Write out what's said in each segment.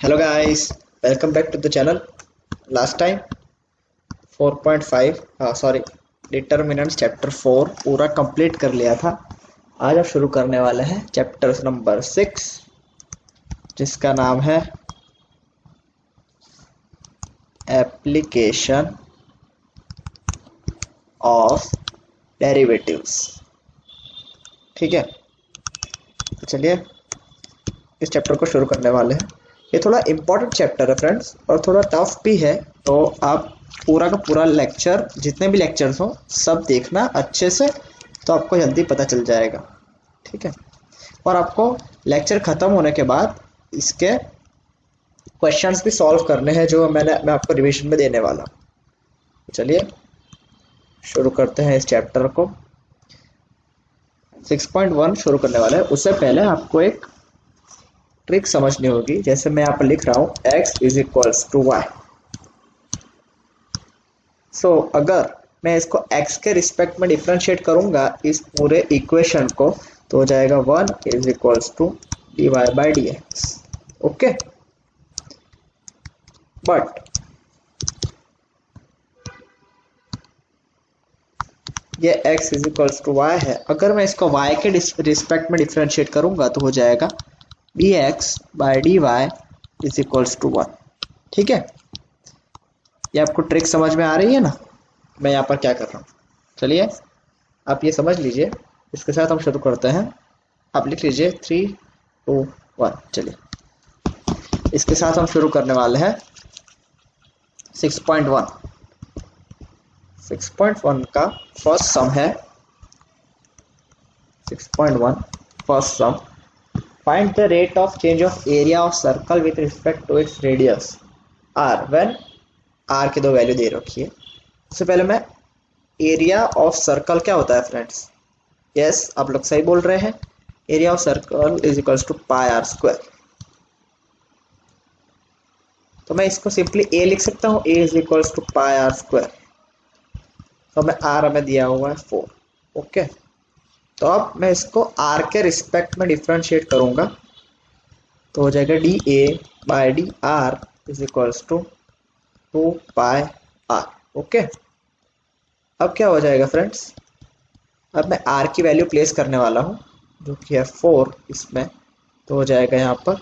Hello guys, welcome back to the channel. Last time 4.5 sorry determinants chapter 4 पूरा complete कर लिया था। आज आप शुरू करने वाले हैं चैप्टर नंबर 6 जिसका नाम है एप्लीकेशन ऑफ डेरिवेटिव्स। ठीक है, तो चलिए इस चैप्टर को शुरू करने वाले हैं। ये थोड़ा इम्पोर्टेंट चैप्टर है फ्रेंड्स और थोड़ा टफ भी है, तो आप पूरा का पूरा लेक्चर, जितने भी लेक्चर्स हो सब देखना अच्छे से, तो आपको जल्दी पता चल जाएगा। ठीक है, और आपको लेक्चर ख़त्म होने के बाद इसके क्वेश्चंस भी सॉल्व करने हैं जो मैं आपको रिवीजन में देने वाला हूँ। चलिए शुरू करते हैं इस चैप्टर को। 6.1 शुरू करने वाला है। उससे पहले आपको एक ट्रिक समझनी होगी। जैसे मैं यहाँ पर लिख रहा हूँ x is equals to Y. So अगर मैं इसको x के रिस्पेक्ट में डिफ्रेंशिएट करूंगा इस पूरे इक्वेशन को, तो हो जाएगा 1 is equals to d Y by d x. Okay, but ये x is equals to y है। अगर मैं इसको y के रिस्पेक्ट में डिफ्रेंशिएट करूंगा तो हो जाएगा dx by d y is equals to 1। ठीक है, ये आपको ट्रिक समझ में आ रही है ना, मैं यहाँ पर क्या कर रहा हूँ। चलिए आप ये समझ लीजिए। इसके साथ हम शुरू करते हैं। आप लिख लीजिए 3, 2, 1। चलिए इसके साथ हम शुरू करने वाले हैं 6.1। 6.1 का फर्स्ट सम है 6.1 first sum. Find the rate of change of area of circle with respect to its radius r when r की दो वैल्यू दे रखी है। उससे पहले मैं एरिया ऑफ सर्कल क्या होता है फ्रेंड्स, यस आप लोग सही बोल रहे हैं, area of circle is equals to pi R square. तो मैं इसको सिंपली ए लिख सकता हूँ, A is equals to pi R square. तो मैं आर हमें दिया हुआ है 4। ओके, तो अब मैं इसको आर के रिस्पेक्ट में डिफ्रेंशिएट करूंगा तो हो जाएगा D A by D R is equals to 2 pi r. Okay, अब क्या हो जाएगा फ्रेंड्स, अब मैं आर की वैल्यू प्लेस करने वाला हूँ जो कि है 4 इसमें। तो हो जाएगा यहाँ पर,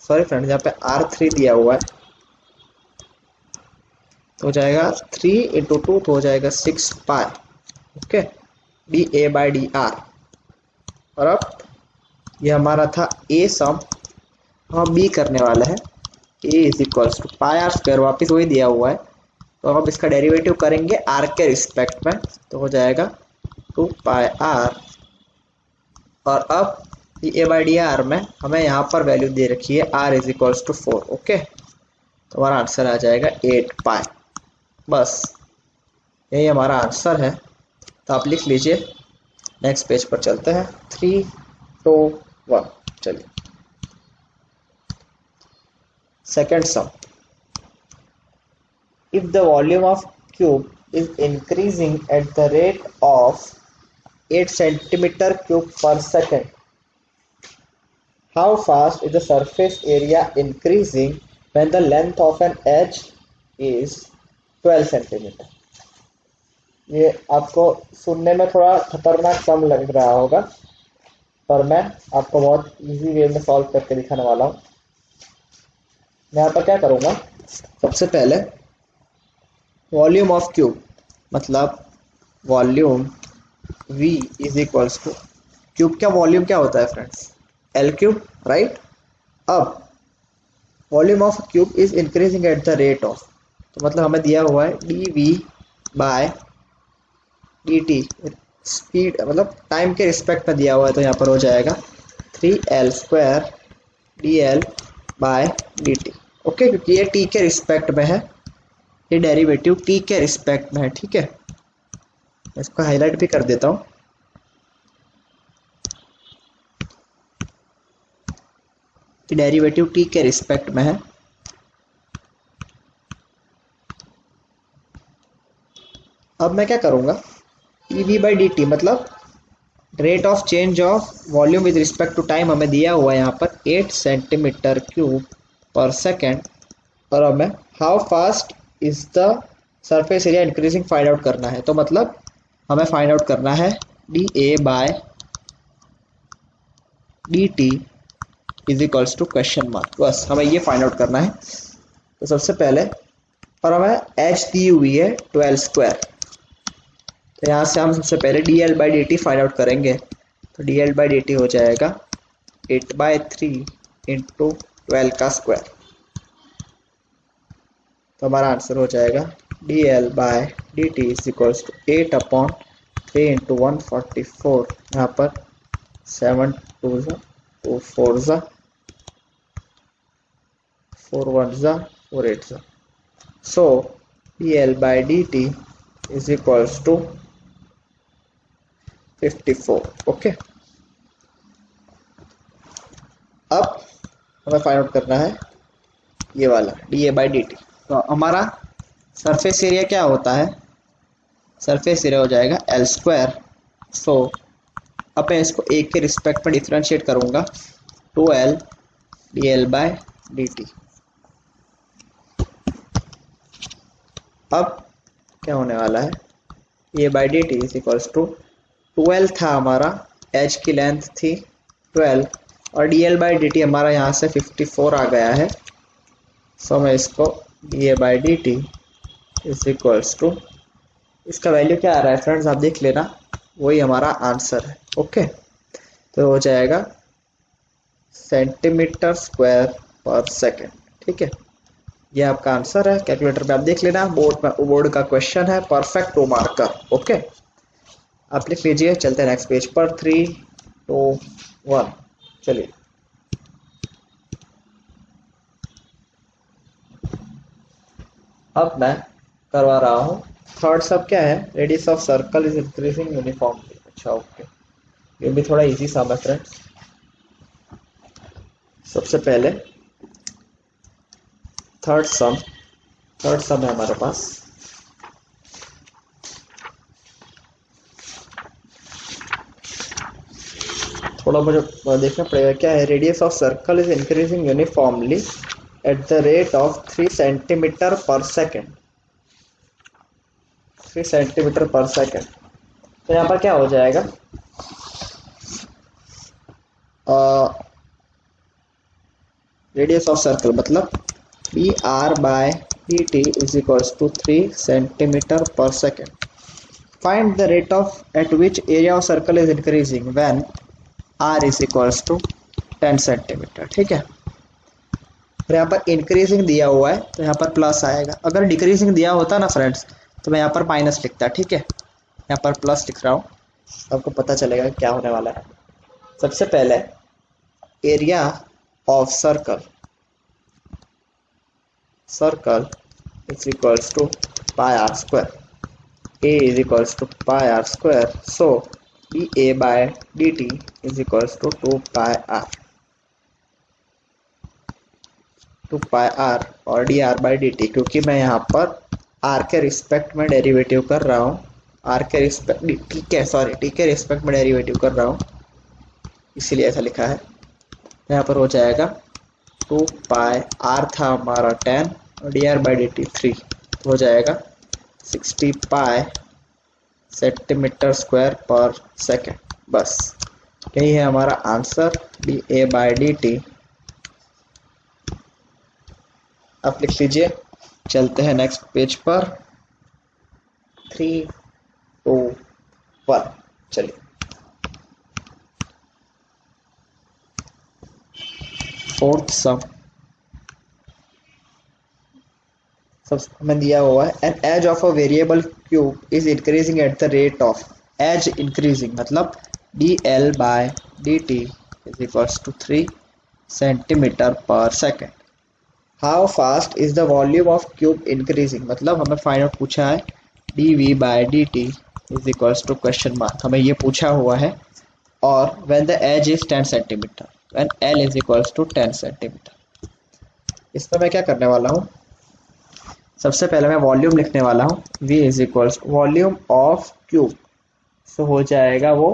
सॉरी फ्रेंड्स यहाँ पे R3 दिया हुआ है, तो हो जाएगा 3 इंटू 2 तो हो जाएगा 6 पाई। Okay, D A by D R. और अब ये हमारा था ए सम, हम बी करने वाले हैं A is equals to pi R square, वापिस वही दिया हुआ है। तो अब इसका डेरिवेटिव करेंगे आर के रिस्पेक्ट में, तो हो जाएगा 2 पाई आर। और अब ए बाई डी आर में हमें यहाँ पर वैल्यू दे रखी है r is equals to 4। Okay, तो हमारा आंसर आ जाएगा 8 पाई। बस यही हमारा आंसर है। तो आप लिख लीजिए। नेक्स्ट पेज पर चलते हैं। 3, 2, 1। चलिए second sum. If the volume of cube is increasing at the rate of 8 centimeter cube per second, how fast is the surface area increasing when the length of an edge is 12 centimeter? ये आपको सुनने में थोड़ा खतरनाक सम लग रहा होगा, पर मैं आपको बहुत इजी वे में सॉल्व करके दिखाने वाला हूँ। मैं यहाँ पर क्या करूँगा, सबसे पहले वॉल्यूम ऑफ क्यूब मतलब volume V is equals two cube का वॉल्यूम क्या होता है फ्रेंड्स, L क्यूब, राइट। अब volume of cube is increasing at the rate of, तो मतलब हमें दिया हुआ है dV बाय dt, स्पीड मतलब टाइम के रिस्पेक्ट में दिया हुआ है। तो यहाँ पर हो जाएगा 3L square dl by dt। Okay, क्योंकि ये t के रिस्पेक्ट में है, ये डेरिवेटिव t के रिस्पेक्ट में है। ठीक है, इसको हाईलाइट भी कर देता हूँ। डेरिवेटिव t के रिस्पेक्ट में है। अब मैं क्या करूँगा, dv बाई dt मतलब rate of change of volume with respect to time हमें दिया हुआ है यहाँ पर 8 सेंटीमीटर क्यूब पर सेकेंड, और हमें how fast is the surface area increasing find out करना है। तो मतलब हमें फाइंड आउट करना है d a by D T is equals to question mark, बस हमें ये फाइंड आउट करना है। तो सबसे पहले, और हमें एच दी हुई है 12 स्क्वायर, तो यहाँ से हम सबसे पहले D l by D t find out करेंगे। तो D l by D T हो जाएगा 8/3 इंटू 12 का स्क्वायर। तो हमारा आंसर हो जाएगा d L by D T is equals to 8/3 into 144, यहाँ पर 7 2 2 4 4 1 4 8। So dl by dt is equals to 54। Okay, अब हमें फाइंड आउट करना है ये वाला D A by D t. तो हमारा सरफेस एरिया क्या होता है, सरफेस एरिया हो जाएगा एल स्क्वायर। सो अब मैं इसको एक के रिस्पेक्ट में डिफ्रेंशिएट करूंगा, 2l d l by D t. अब क्या होने वाला है, ये by D T is equals to 12 था हमारा, एच की लेंथ थी 12, और d l by D t हमारा यहाँ से 54 आ गया है। सो मैं इसको d A by D T is equals to, इसका वैल्यू क्या आ रहा है फ्रेंड्स आप देख लेना, वही हमारा आंसर है। ओके, तो हो जाएगा सेंटीमीटर स्क्वायर पर सेकेंड। ठीक है, ये आपका आंसर है, कैलकुलेटर पे आप देख लेना, बोर्ड का क्वेश्चन है, परफेक्ट 2 मार्क का। ओके, आप लिख लीजिए, चलते हैं नेक्स्ट पेज पर। 3 2 1, चलिए। अब मैं करवा रहा हूँ थर्ड सब, क्या है, radius of circle is increasing uniformly. अच्छा ओके, ये भी थोड़ा इजी सा है फ्रेंड्स। सबसे पहले थर्ड सम है हमारे पास। थोड़ा मुझे देखना पड़ेगा क्या है, radius of circle is increasing uniformly at the rate of 3 centimetre पर सेकेंड। 3 सेंटीमीटर पर सेकेंड। तो यहाँ पर क्या हो जाएगा, रेडियस ऑफ सर्कल मतलब D R by D T is equals to 3 centimetre पर second. Find the rate of at which area of circle is increasing when R is equals to 10 centimetre. ठीक है, और यहाँ पर इंक्रीजिंग दिया हुआ है तो यहाँ पर प्लस आएगा, अगर डिक्रीजिंग दिया होता ना फ्रेंड्स तो मैं यहाँ पर माइनस लिखता। ठीक है, यहाँ पर प्लस लिख रहा हूँ, आपको पता चलेगा क्या होने वाला है। सबसे पहले area of circle is equals to pi r square. A is equals to pi r square. So dA by dt is equals to 2 pi r. 2 pi r और dr by dt, क्योंकि मैं यहाँ पर r के respect में derivative कर रहा हूँ, r के रिस्पेक्ट t के रिस्पेक्ट में डेरिवेटिव कर रहा हूँ, इसीलिए ऐसा लिखा है। यहाँ पर हो जाएगा 2 पाई r था हमारा 10 और dr by dt 3, तो हो जाएगा 60 पाई सेंटीमीटर स्क्वायर पर सेकेंड। बस यही है हमारा answer, D A by D T. आप लिख लीजिए, चलते हैं नेक्स्ट पेज पर। 3 2 1, चलिए। फोर्थ सम हमें दिया हुआ है, an edge of a variable cube is increasing at the rate of, edge increasing मतलब D L by D T is equals to 3 centimetre पर second. How fast is the volume of cube increasing, मतलब हमें find out पूछा है D V by D T is equals to question mark, हमें ये पूछा हुआ है। और when the edge is 10 centimetre, when L is equals to 10 centimetre. इसमें मैं क्या करने वाला हूँ, सबसे पहले मैं वॉल्यूम लिखने वाला हूँ, v is equals volume of cube. So हो जाएगा वो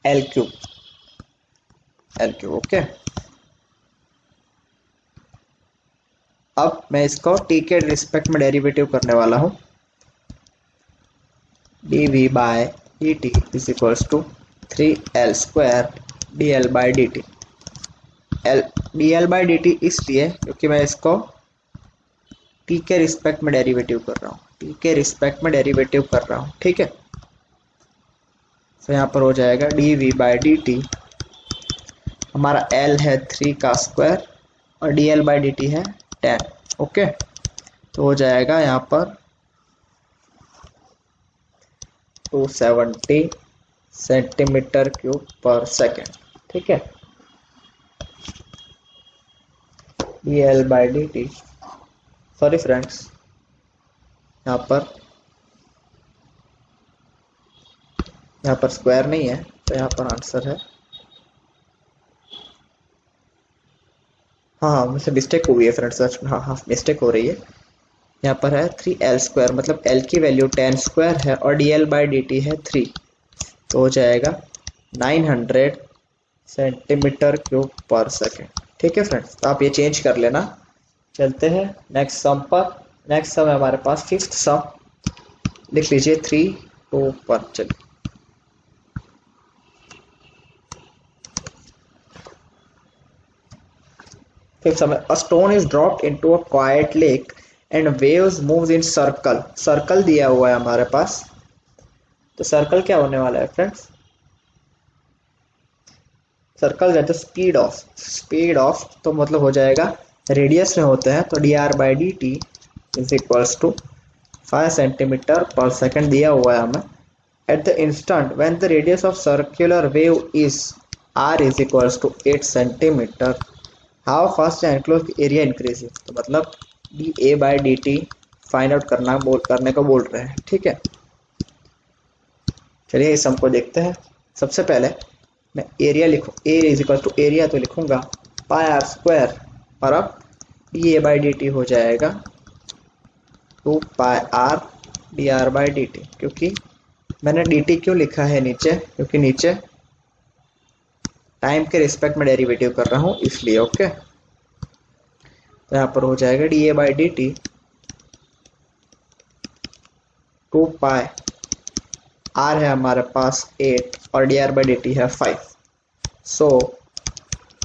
एल क्यूब, ओके। अब मैं इसको टी के रिस्पेक्ट में डेरिवेटिव करने वाला हूँ। dv by D T is equals to 3l square d l by D t. D l by D t इसलिए क्योंकि मैं इसको टी के रिस्पेक्ट में डेरिवेटिव कर रहा हूँ, टी के रिस्पेक्ट में डेरिवेटिव कर रहा हूँ, ठीक है। तो यहाँ पर हो जाएगा d v by D t, हमारा एल है 3 का स्क्वायर और d l by D T है 10, ओके। तो हो जाएगा यहाँ पर 270 सेंटीमीटर क्यूब पर सेकेंड, ठीक है। D l by D T, sorry friends, यहाँ पर स्क्वायर नहीं है, तो यहाँ पर आंसर है, हाँ मुझसे मिस्टेक हुई है फ्रेंड्स, हाँ मिस्टेक हो रही है। यहाँ पर है 3l स्क्वायर, मतलब l की वैल्यू 10 स्क्वायर है और dl बाई डी टी है 3, तो हो जाएगा 900 सेंटीमीटर क्यूब पर सेकेंड, ठीक है फ्रेंड्स। तो आप ये चेंज कर लेना। चलते हैं नेक्स्ट सम पर। नेक्स्ट सम है हमारे पास फिफ्थ सम, लिख लीजिए 3 2 1। चलिए फिफ्थ सम है, a stone is dropped into a quite lake and waves moves in circle. Circle दिया हुआ है हमारे पास, तो सर्कल क्या होने वाला है फ्रेंड्स? सर्कल है तो स्पीड ऑफ तो मतलब हो जाएगा रेडियस में होते हैं, तो d are by D T is equals to 5 centimetre पर सेकेंड दिया हुआ है हमें। At the instant when the radius of circular wave is r is equals to 8 centimetre, how fast the enclosed area increasing. तो मतलब d A by D t find out करने को बोल रहे हैं, ठीक है। चलिए इस सम को देखते हैं। सबसे पहले मैं एरिया लिखूँ, A is equal to area तो लिखूंगा पाई आर स्क्वायर, और अब D A by D T हो जाएगा 2 pi R D are by D T. क्योंकि मैंने डी टी क्यों लिखा है नीचे, क्योंकि नीचे टाइम के रिस्पेक्ट में डेरिवेटिव कर रहा हूँ इसलिए, ओके। तो यहाँ पर हो जाएगा D A by D T 2 pi R है हमारे पास 8 और D are by D T है 5, so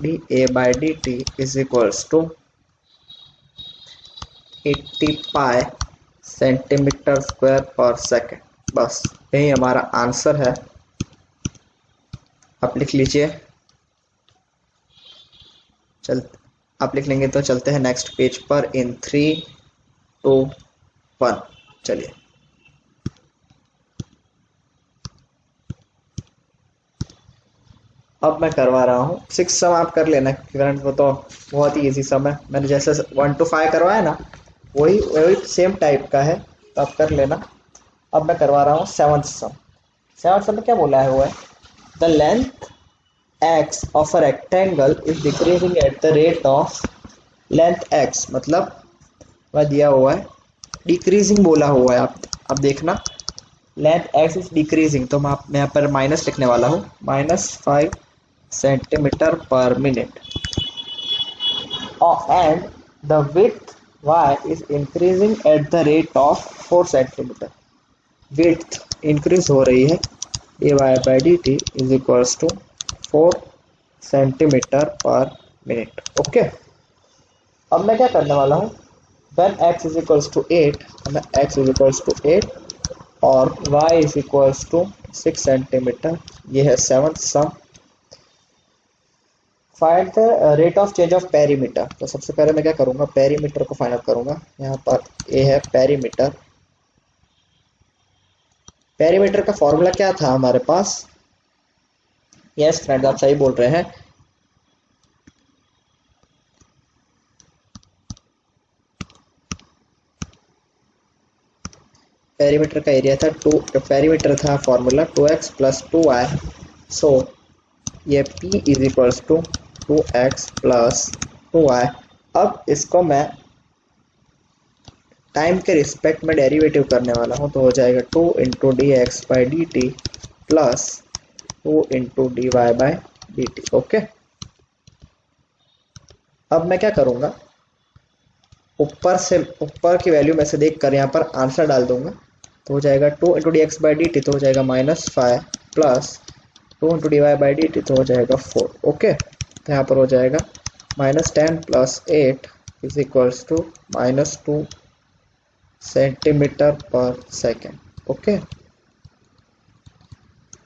D A by D T is equals to 80 pi centimetre square per second. बस यही हमारा आंसर है, आप लिख लीजिए। आप लिख लेंगे तो चलते हैं नेक्स्ट पेज पर इन 3 2 1। चलिए अब मैं करवा रहा हूँ 6 सम, आप कर लेना फ्रेंड्स, वो तो बहुत ही इजी सम है। मैंने जैसे 1 to 5 करवाया ना, वही सेम टाइप का है, तो आप कर लेना। अब मैं करवा रहा हूँ 7th सम। 7th सम में क्या बोला है वो है, the length x of a rectangle is decreasing eight the rate of length x, मतलब वह दिया हुआ है डिक्रीजिंग बोला हुआ है। आप देखना लेंथ x इज डिक्रीजिंग, तो मैं यहाँ पर माइनस लिखने वाला हूँ, -5 centimetre per minute, and the width y is increasing at the rate of 4 centimetre. Width increase हो रही है, dy by D T is equals to 4 centimetre per minute, okay. अब मैं क्या करने वाला हूँ, when x is equals to 8, हमें x इज इक्वल्स टू 8 और y is equals to 6 centimetre, ये है 7th sum. Find the rate of change of perimeter. तो सबसे पहले मैं क्या करूंगा, पेरीमीटर को फाइंड आउट करूंगा। यहाँ पर ए है पेरीमीटर। पेरीमीटर का फॉर्मूला क्या था हमारे पास, यस फ्रेंड आप सही बोल रहे हैं, पेरीमीटर का एरिया था पेरीमीटर था formula 2x plus 2y, so ये p is equals to 2x plus 2y। अब इसको मैं टाइम के रिस्पेक्ट में डेरिवेटिव करने वाला हूँ, तो हो जाएगा 2 into d x by D t plus 2 into d Y by D t. Okay, अब मैं क्या करूँगा, ऊपर की वैल्यू में से देख कर यहाँ पर आंसर डाल दूंगा। तो हो जाएगा 2 into d x by D t, तो हो जाएगा -5 plus 2 into d Y by D t, तो हो जाएगा 4। ओके, तो यहाँ पर हो जाएगा -10 प्लस 8 इज इक्वल्स टू -2 सेंटीमीटर पर सेकेंड। ओके,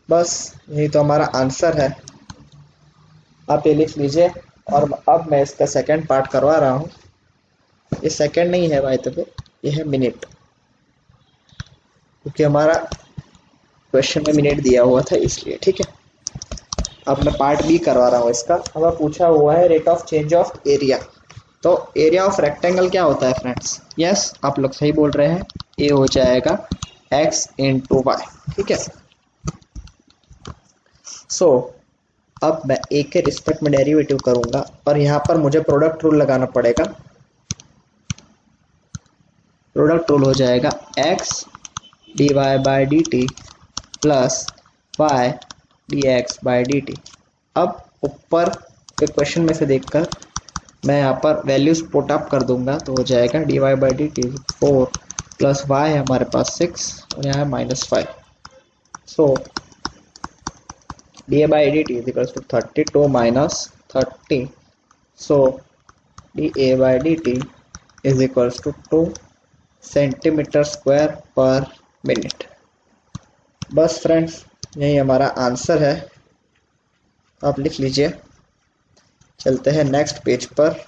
बस यही तो हमारा आंसर है, आप ये लिख लीजिए। और अब मैं इसका सेकेंड पार्ट करवा रहा हूँ। ये सेकेंड नहीं है भाई, तो ये है मिनट, क्योंकि हमारा क्वेश्चन में मिनट दिया हुआ था इसलिए। ठीक है, अब मैं पार्ट बी करवा रहा हूँ इसका। हमें पूछा हुआ है rate of change of area. तो एरिया ऑफ रेक्टेंगल क्या होता है फ्रेंड्स? यस, आप लोग सही बोल रहे हैं, ए हो जाएगा x इंटू वाई। ठीक है, सो अब मैं ए के रिस्पेक्ट में डेरिवेटिव करूंगा और यहाँ पर मुझे प्रोडक्ट रूल लगाना पड़ेगा। प्रोडक्ट रूल हो जाएगा x d Y by D t plus y d x by D t. अब ऊपर के क्वेश्चन में से देखकर मैं यहाँ पर वैल्यूज पुट अप कर दूंगा, तो हो जाएगा D Y by D T 4 plus Y है हमारे पास 6 और यहाँ है -5। So D A by D T is equals to 32 minus 30। So D A by D T is equals to 2 centimetre square पर मिनट। बस फ्रेंड्स, यही हमारा आंसर है, आप लिख लीजिए। चलते हैं नेक्स्ट पेज पर।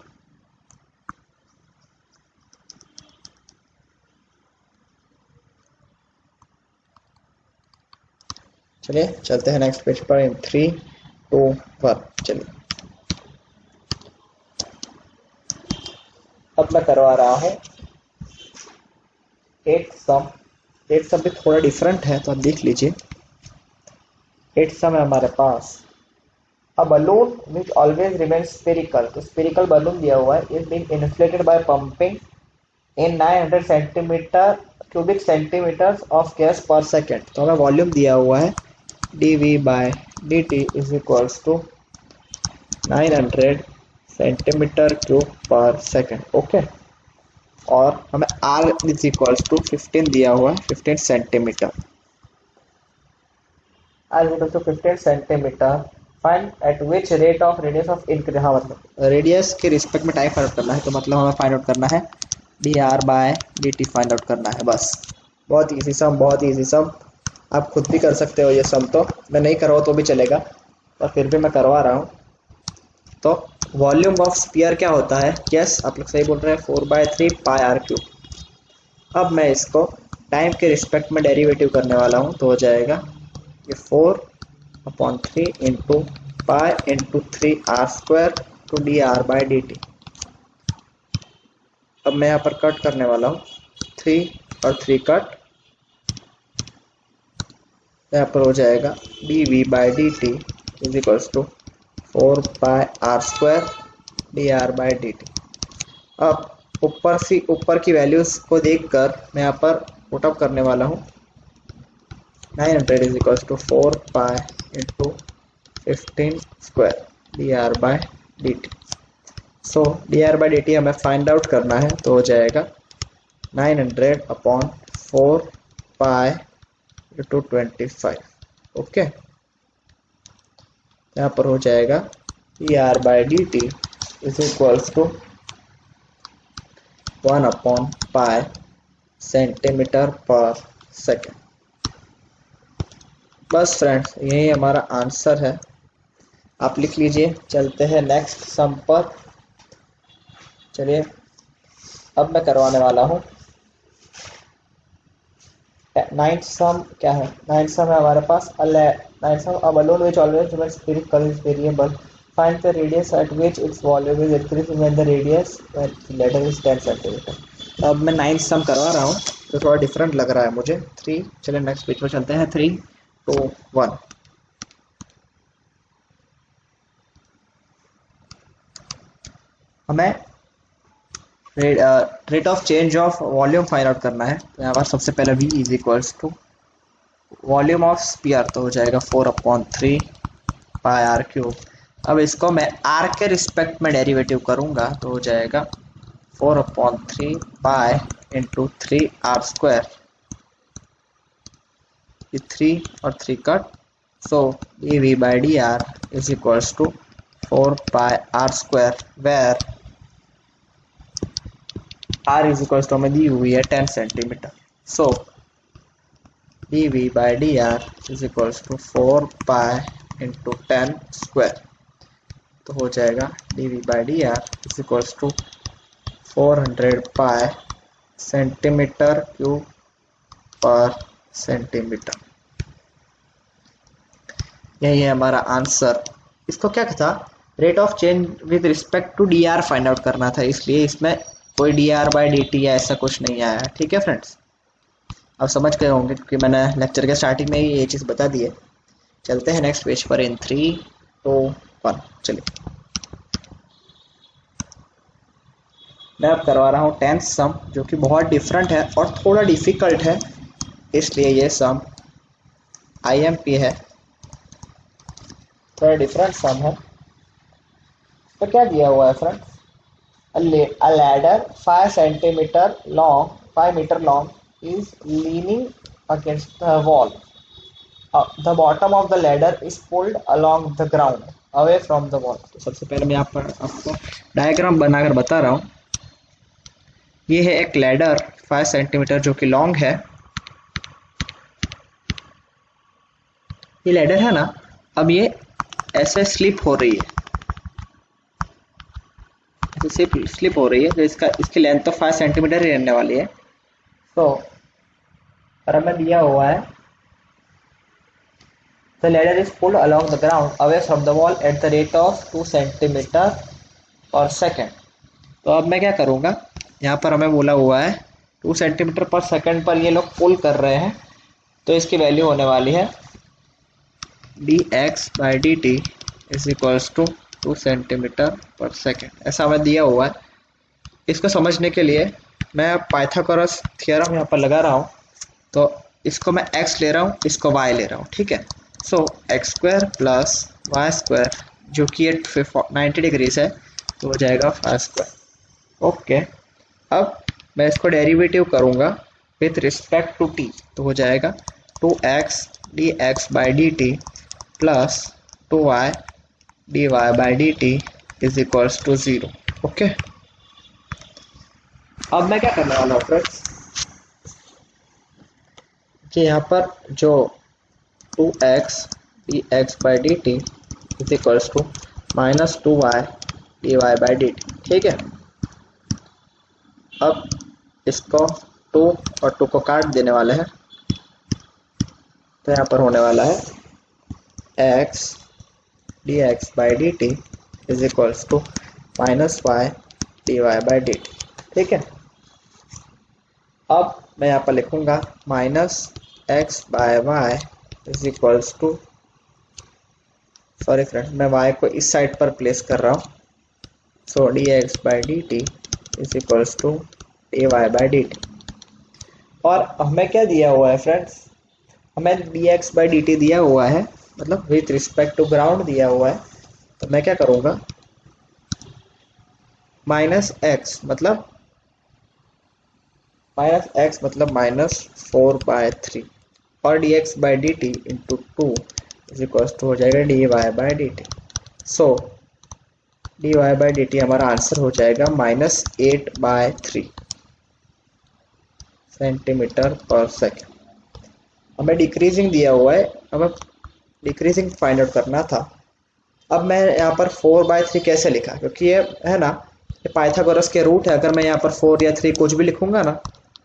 चलिए चलते हैं नेक्स्ट पेज पर इन 3, 2, 1। चलिए, अब मैं करवा रहा हूँ एट सम। एट सम भी थोड़ा डिफरेंट है, तो आप देख लीजिए। एट सम है हमारे पास a balloon which always remains spherical। तो spherical balloon दिया हुआ है, is being inflated by pumping in 900 centimetre cubic centimetres of gas per second. तो हमें वॉल्यूम दिया हुआ है dV by dt is equals to 900 centimetre cube per second. Okay, और हमें R इज इक्वल्स टू 15 दिया हुआ है, 15 centimetre. R is equals to 15 centimetre. Find at which rate of radius of increase. हाँ, मतलब रेडियस के रिस्पेक्ट में time find out करना है, तो मतलब हमें फाइंड आउट करना है dr by dt find out करना है। बस, बहुत इजी सम, बहुत इजी सम। आप खुद भी कर सकते हो ये सम, तो मैं नहीं करवाऊँ तो भी चलेगा, पर फिर भी मैं करवा रहा हूँ। तो वॉल्यूम ऑफ स्फीयर क्या होता है? यस, आप लोग सही बोल रहे हैं, 4/3 पाई आर क्यूब। अब मैं इसको टाइम के रिस्पेक्ट में डेरिवेटिव करने वाला हूँ, तो हो जाएगा ये 4/3 into pi into 3r² to d are by D t. अब मैं यहाँ पर कट करने वाला हूँ, 3 और 3 कट, यहाँ पर हो जाएगा d v by D T is equals to 4πr² d are by D t. अब ऊपर की वैल्यूज को देखकर मैं यहाँ पर पुटअप करने वाला हूँ। 900 is equals to 4π into 15 square D are by D T. So D are by D T हमें फाइंड आउट करना है, तो हो जाएगा 900/4π इंटू 25। ओके, यहाँ पर हो जाएगा D R by D T is equals to 1/π centimetre पर सेकेंड। बस फ्रेंड्स, यही हमारा आंसर है, आप लिख लीजिए। चलते हैं नेक्स्ट सम पर। चलिए, अब मैं करवाने वाला हूँ नाइन्थ सम। क्या है नाइन्थ सम? है हमारे पास ninth sum, a balloon which always remains spherical is variable. Find the radius at which its volume is increasing when the radius letter is 10 cm। अब मैं नाइन्थ सम करवा रहा हूँ, तो थोड़ा डिफरेंट लग रहा है मुझे। 3, चलिए नेक्स्ट पेज पर चलते हैं। 3, 2, 1। हमें rate of change of volume find out करना है, तो यहाँ पर सबसे पहले v is equals to volume of sphere तो हो जाएगा 4/3 पाई आर क्यूब। अब इसको मैं आर के रिस्पेक्ट में डेरिवेटिव करूंगा तो हो जाएगा 4/3 पाई इंटू 3r²। ये 3 और 3 cut, so dv by D R is equals to 4 pi r², where r is equals to हमें दी हुई है 10 centimetre. So dv by D R is equals to 4 pi into 10 square, तो हो जाएगा dv by D R is equals to 400 pi centimetre cube पर centimetre. यही है हमारा आंसर। इसको क्या था, rate of change with respect to d are find out करना था, इसलिए इसमें कोई D R by D T या ऐसा कुछ नहीं आया है। ठीक है फ्रेंड्स, अब समझ गए होंगे क्योंकि मैंने लेक्चर के स्टार्टिंग में ही ये चीज़ बता दी है। चलते हैं नेक्स्ट पेज पर इन 3, 2, 1। चलिए मैं अब करवा रहा हूँ 10th सम, जो कि बहुत डिफरेंट है और थोड़ा डिफिकल्ट है, इसलिए ये सम IMP है, थोड़ा डिफरेंट सम है। तो क्या दिया हुआ है friends, a ladder 5 centimeter long, 5 meter long is leaning against the wall. The bottom of the ladder is pulled along the ground away from the wall. तो सबसे पहले मैं यहाँ पर आपको डायग्राम बनाकर बता रहा हूँ। ये है एक लैडर 5 सेंटीमीटर जो कि लॉन्ग है। ये लैडर है ना, अब ये ऐसे स्लिप हो रही है, ऐसे स्लिप हो रही है, तो इसकी लेंथ तो 5 सेंटीमीटर ही रहने वाली है। तो और हमें दिया हुआ है the ladder is pulled along the ground away from the wall at the rate of 2 centimeter per second। तो अब मैं क्या करूँगा, यहाँ पर हमें बोला हुआ है 2 सेंटीमीटर पर सेकंड पर ये लोग पुल कर रहे हैं, तो इसकी वैल्यू होने वाली है dx by D T is equals to 2 centimetre पर सेकेंड, ऐसा हमें दिया हुआ है। इसको समझने के लिए मैं पाइथागोरस थ्योरम यहाँ पर लगा रहा हूँ, तो इसको मैं x ले रहा हूँ, इसको y ले रहा हूँ। ठीक है, so X square plus Y square जो कि 90 डिग्रीज है, तो हो जाएगा 5 स्क्वायर। ओके, अब मैं इसको डेरिवेटिव करूँगा विथ रिस्पेक्ट टू t, तो हो जाएगा 2x dx by D t plus 2y dy by D T is equals to 0। Okay, अब मैं क्या करने वाला हूँ फ्रेंड्स कि यहाँ पर जो 2x dx by D T is equals to minus 2y dy by D t. ठीक है, अब इसको 2 और 2 को काट देने वाले हैं, तो यहाँ पर होने वाला है x dx by D T is equals to minus y dy by D t. ठीक है, अब मैं यहाँ पर लिखूंगा minus x by y is equals to, sorry friend, मैं y को इस साइड पर प्लेस कर रहा हूँ, so dx by D T is equals to dy by D t. और हमें क्या दिया हुआ है फ्रेंड्स, हमें dx बाई डी टी दिया हुआ है, मतलब विथ रिस्पेक्ट टू ग्राउंड दिया हुआ है। तो मैं क्या करूँगा, माइनस एक्स मतलब माइनस 4/3 और dx by D t into 2 is equals to हो जाएगा dy by D T. So dy by D t हमारा आंसर हो जाएगा माइनस 8/3 सेंटीमीटर पर सेकेंड। हमें डिक्रीजिंग दिया हुआ है, हमें डिक्रीजिंग फाइंड आउट करना था। अब मैं यहाँ पर 4/3 कैसे लिखा, क्योंकि ये है ना, ये पाइथागोरस के रूट है। अगर मैं यहाँ पर 4 या 3 कुछ भी लिखूंगा ना,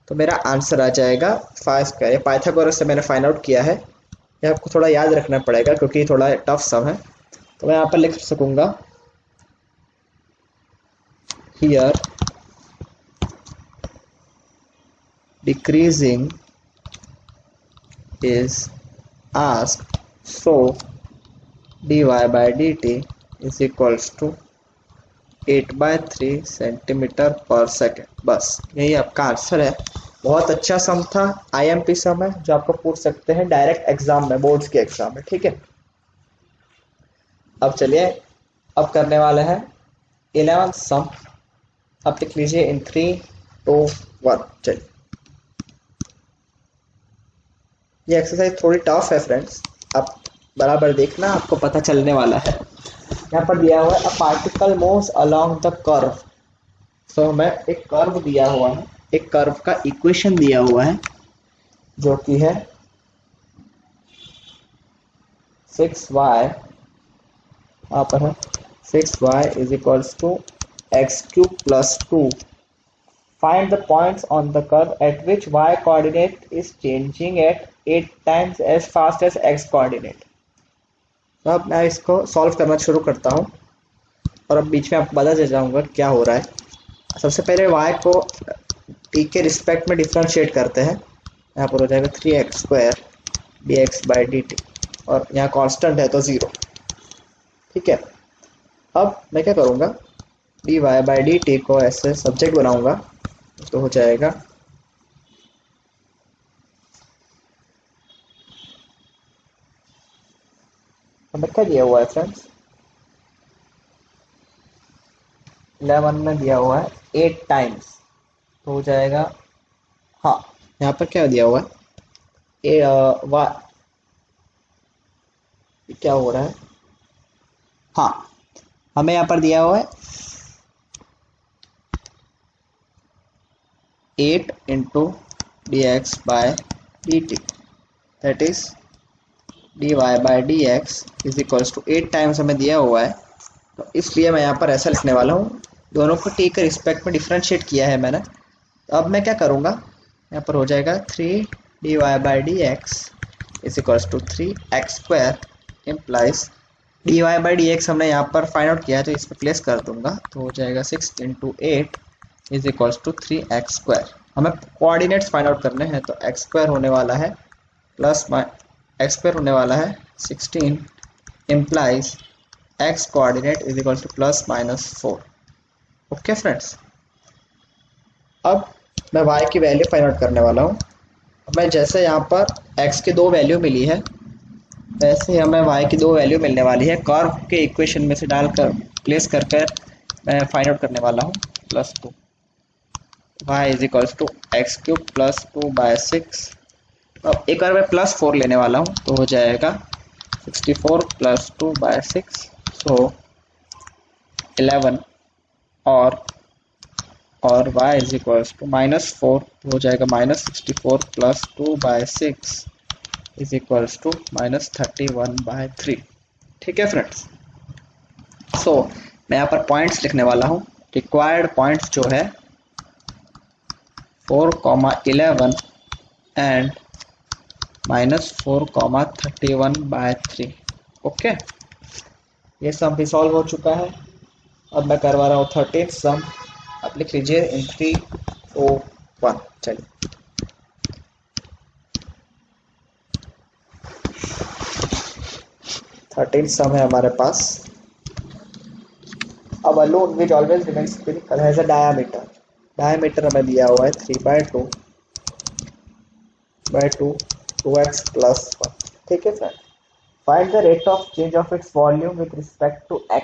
तो मेरा आंसर आ जाएगा 5 स्क्वायर। ये पाइथागोरस से मैंने फाइंड आउट किया है, ये आपको थोड़ा याद रखना पड़ेगा क्योंकि थोड़ा टफ सम है। तो मैं यहाँ पर लिख सकूंगा here decreasing is asked, so dy by dt is equals to 8/3 centimetre पर सेकेंड। बस यही आपका आंसर है। बहुत अच्छा सम था, आईएमपी सम है जो आपको पूछ सकते हैं डायरेक्ट एग्जाम में, बोर्ड्स के एग्जाम में, ठीक है। अब चलिए, अब करने वाले हैं 11 सम। अब लिख लीजिए इन 3 2 1। चलिए, ये एक्सरसाइज थोड़ी टफ है फ्रेंड्स, आप बराबर देखना, आपको पता चलने वाला है। यहाँ पर दिया हुआ है a particle moves along the curve. So हमें एक कर्व दिया हुआ है, एक कर्व का इक्वेशन दिया हुआ है जो कि है 6y, यहाँ पर है 6y is equals to x cube plus 2। Find the points on the curve at which y coordinate is changing at 8 times as fast as x coordinate। तो अब मैं इसको सॉल्व करना शुरू करता हूँ और अब बीच में आपको बता दे जाऊंगा क्या हो रहा है। सबसे पहले y को t के रिस्पेक्ट में डिफरेंशिएट करते हैं। यहाँ पर हो जाएगा 3x square dx by dt, और यहाँ कांस्टेंट है तो 0, ठीक है। अब मैं क्या करूँगा, dy बाई dt को ऐसे सब्जेक्ट बनाऊंगा तो हो जाएगा हमें क्या दिया हुआ है फ्रेंड्स, 11 में दिया हुआ है 8 टाइम्स, तो हो जाएगा, हाँ यहाँ पर क्या दिया हुआ है क्या हो रहा है, हाँ हमें यहाँ पर दिया हुआ है 8 into d x by D t, that is d Y by d x is equals to 8 times हमें दिया हुआ है, तो इसलिए मैं यहाँ पर ऐसा लिखने वाला हूँ। दोनों को टी के रिस्पेक्ट में डिफरेंशिएट किया है मैंने। तो अब मैं क्या करूँगा, यहाँ पर हो जाएगा 3 d Y by d x is equals to 3x square implies d Y by d x हमने यहाँ पर फाइंड आउट किया है तो इस पर प्लेस कर दूंगा, तो हो जाएगा 6 into 8 is equals to 3x square. हमें कोऑर्डिनेट्स फाइंड आउट करने हैं, तो x स्क्वायर होने वाला है प्लस x स्क्वायर होने वाला है 16 implies x coordinate is equals two plus minus 4। Okay friends, अब मैं y की वैल्यू फाइंड आउट करने वाला हूँ। मैं जैसे यहाँ पर x की 2 वैल्यू मिली है, वैसे ही हमें y की 2 वैल्यू मिलने वाली है, कर्व के इक्वेशन में से डालकर प्लेस कर मैं फाइंड आउट करने वाला हूँ। +2 y is equals to x cube plus 2 by 6। अब एक बार मैं +4 लेने वाला हूँ, तो हो जाएगा 64 प्लस 2 बाय 6, सो 11, और y इज इक्वल्स टू -4, हो जाएगा -64 plus 2 by 6 is equals to -31/3। ठीक है फ्रेंड्स, सो मैं यहाँ पर पॉइंट्स लिखने वाला हूँ। रिक्वायर्ड पॉइंट्स जो है 4,11 एंड -4,31/3। ओके, ये सम भी सॉल्व हो चुका है। अब मैं करवा रहा हूँ 13 सम। आप लिख लीजिए इन 3 2 1। चलिए, थर्टीन सम है हमारे पास। A balloon which always remains spherical has a diameter. Diameter हमें दिया हुआ है 3/2 2x plus 1। ठीक है friend, find the rate of change of its volume with respect to x।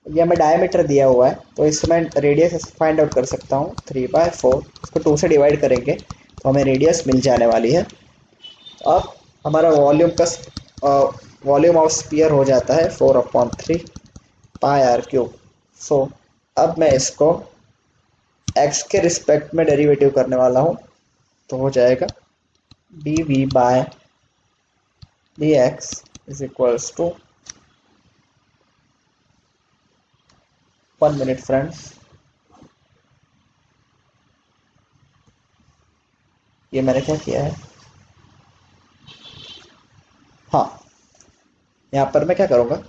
ये हमें डायमीटर दिया हुआ है, तो इससे मैं रेडियस फाइंड आउट कर सकता हूँ। 3/4 इसको 2 से डिवाइड करेंगे तो हमें रेडियस मिल जाने वाली है। अब हमारा वॉल्यूम ऑफ स्फीयर हो जाता है 4/3 पाई आर क्यूब। सो अब मैं इसको x के रिस्पेक्ट में डेरिवेटिव करने वाला हूँ, तो हो जाएगा dv by dx is equals to 1 minute friends, ये मैंने क्या किया है, हाँ यहाँ पर मैं क्या करूँगा,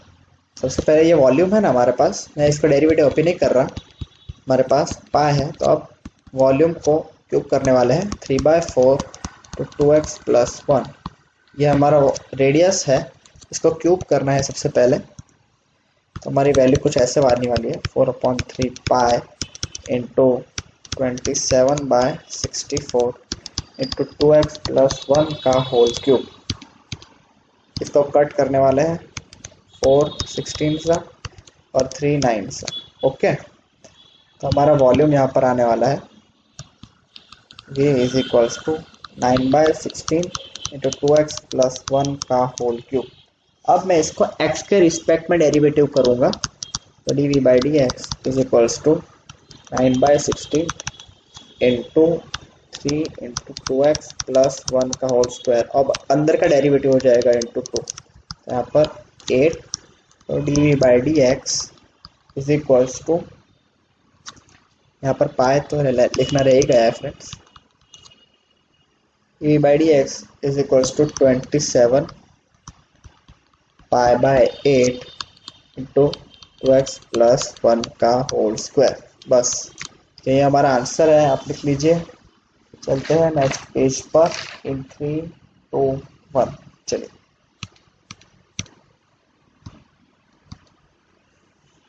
सबसे पहले ये वॉल्यूम है ना हमारे पास, मैं इसको डेरिवेटिव अभी नहीं कर रहा, हमारे पास पाई है, तो अब वॉल्यूम को क्यूब करने वाले हैं 3/4 तो 2x प्लस 1। ये हमारा रेडियस है, इसको क्यूब करना है सबसे पहले, तो हमारी वैल्यू कुछ ऐसे आने वाली है 4/3 pi into 27/64 into 2x plus 1 का होल क्यूब। इसको कट करने वाले हैं 4 16 सा और 3 9 सा। ओके, तो हमारा वॉल्यूम यहाँ पर आने वाला है v is equals to 9/16 into 2x plus 1 का होल क्यूब। अब मैं इसको x के रिस्पेक्ट में डेरिवेटिव करूँगा, तो d by d x is equals to 9/16 into 3 into 2x plus 1 का होल स्क्वायर। अब अंदर का डेरिवेटिव हो जाएगा इंटू 2, यहाँ पर 8, तो d by d x is equals to, यहाँ पर पाए तो लिखना रहेगा है friends, d by d x is equals to 27 pi by 8 into 2x plus 1 का होल स्क्वायर। बस यही हमारा आंसर है, आप लिख लीजिए। चलते हैं नेक्स्ट पेज पर इन 3 2 1। चलिए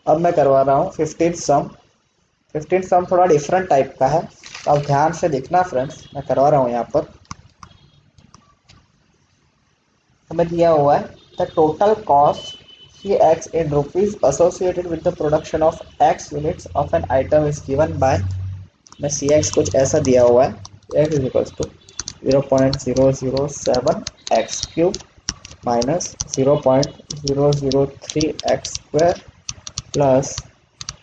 अब मैं करवा रहा हूँ 15 सम। 15 सम थोड़ा डिफरेंट टाइप का है, तो आप ध्यान से देखना फ्रेंड्स, मैं करवा रहा हूँ। यहाँ पर हमें दिया हुआ है the total cost Cx in rupees associated with the production of x units of an item is given by, में Cx कुछ ऐसा दिया हुआ है, x is equals to 0.007 x cube minus 0.003 x square plus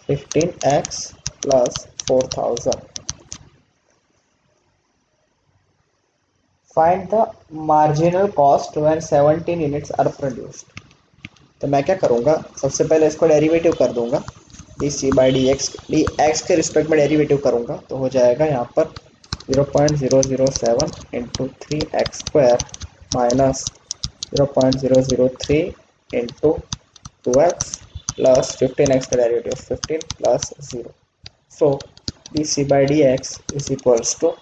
15x plus 4000. Find the marginal cost when 17 units are produced. तो मैं क्या करूँगा, सबसे पहले इसको डेरिवेटिव कर दूंगा, d c by d x के रिस्पेक्ट में डेरिवेटिव करूँगा, तो हो जाएगा यहाँ पर 0.007 into 3x square minus 0.003 into 2x plus 15x का derivative 15 plus 0। So d c by d x is equals to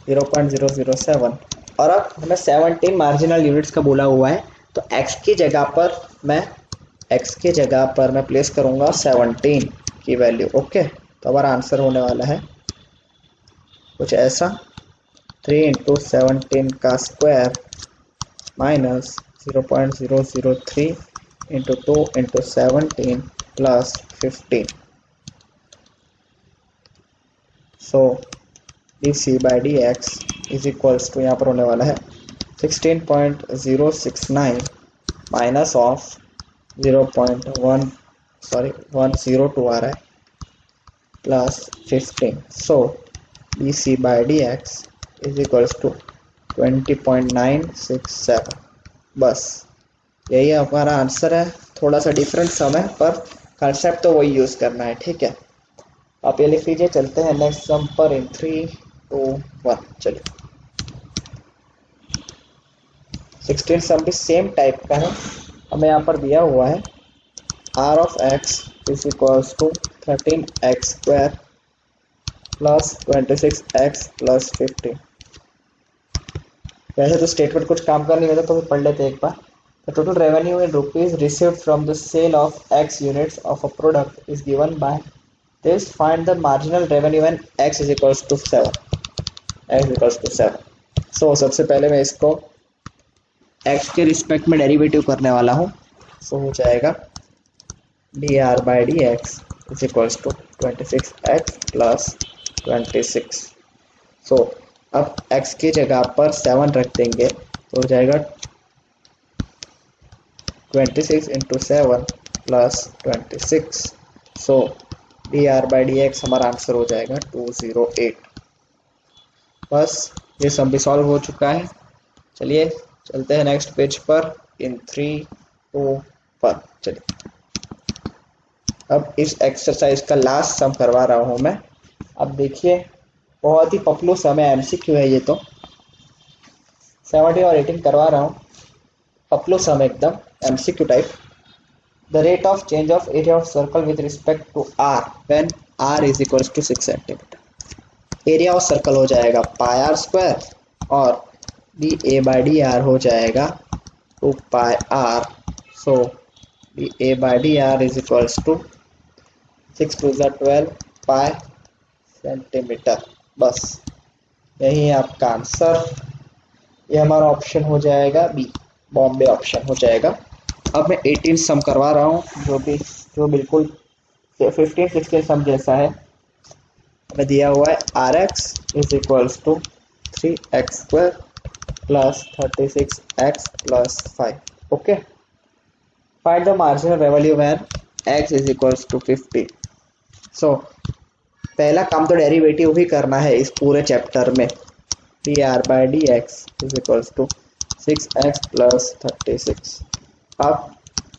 0.007। और अब हमें 17 मार्जिनल यूनिट्स का बोला हुआ है, तो x की जगह पर मैं प्लेस करूंगा 17 की वैल्यू। ओके, तो हमारा आंसर होने वाला है कुछ ऐसा, 3 इंटू 17 का square minus 0.003 into 2 into 17 plus 15। So d c by d x is equals to, यहाँ पर होने वाला है 16.069 माइनस ऑफ 102 आ रहा है plus 15। So d c by d x is equals to 20.967। बस यही हमारा आंसर है। थोड़ा सा डिफरेंट सम है, पर कंसेप्ट तो वही यूज़ करना है, ठीक है। आप ये लिख लीजिए। चलते हैं नेक्स्ट सम पर इन 3 2 1। चलिए 16 सम भी सेम टाइप का है। हमें यहाँ पर दिया हुआ है r of x is equals to 13x square plus 26x plus 15। वैसे तो स्टेटमेंट कुछ काम का नहीं होता, तो पढ़ लेते एक बार। The total revenue in rupees received from the sale of x units of a product is given by this. Find the marginal revenue when x is equals to 7। So सबसे पहले मैं इसको x के रिस्पेक्ट में derivative करने वाला हूँ। So हो जाएगा D R by d x is equals to 26x plus 26। सो अब x की जगह पर 7 रख देंगे, तो हो जाएगा 26 into 7 plus 26। So D are by d x हमारा आंसर हो जाएगा 208। बस ये सब भी सॉल्व हो चुका है। चलिए चलते हैं नेक्स्ट पेज पर इन 3 2 1। चलिए अब इस एक्सरसाइज का लास्ट सम करवा रहा हूँ मैं। अब देखिए बहुत ही पपलू सम है, एमसीक्यू है ये तो। 17 और 18 करवा रहा हूँ, पपलू सम एकदम MCQ type. The rate of change of area of circle with respect to r when r is equals to 6 centimetre. Area of circle हो जाएगा पाई आर स्क्वायर और D A by D R हो जाएगा 2 pi R. So D A by D R is equals to 6 2 12 pi centimetre. बस यही है आपका answer. ये हमारा ऑप्शन हो जाएगा बी, बॉम्बे ऑप्शन हो जाएगा। अब मैं 18 सम करवा रहा हूँ, जो बिल्कुल 15 16 सम जैसा है। हमें दिया हुआ है r x is equals to 3x² plus 36x plus 5। Okay, find the marginal value when x is equals to 50। So पहला काम तो डेरिवेटिव ही करना है इस पूरे चैप्टर में। dr/dx is equals to 6x plus 36। अब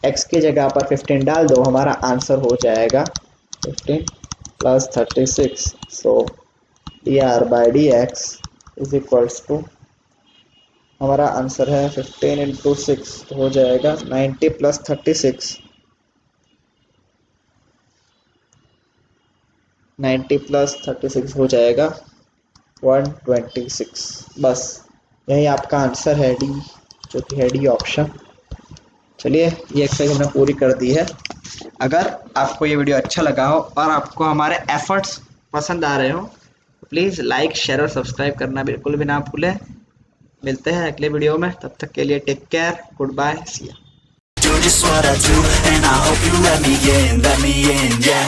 x की जगह पर 15 डाल दो, हमारा आंसर हो जाएगा 15 plus 36। So dr/dx is equals to, हमारा आंसर है 15 इंटू 6, तो हो जाएगा 90 प्लस 36, 90 प्लस 36 हो जाएगा 126। बस यही आपका आंसर है डी, जो कि है डी ऑप्शन। चलिए, ये एक्सरसाइज हमने पूरी कर दी है। अगर आपको ये वीडियो अच्छा लगा हो और आपको हमारे एफर्ट्स पसंद आ रहे हो तो प्लीज़ लाइक, शेयर और सब्सक्राइब करना बिल्कुल भी ना भूलें। मिलते हैं अगले वीडियो में, तब तक के लिए टेक केयर, गुड बाय, सी या। Do just what I do, and I hope you let me in, yeah.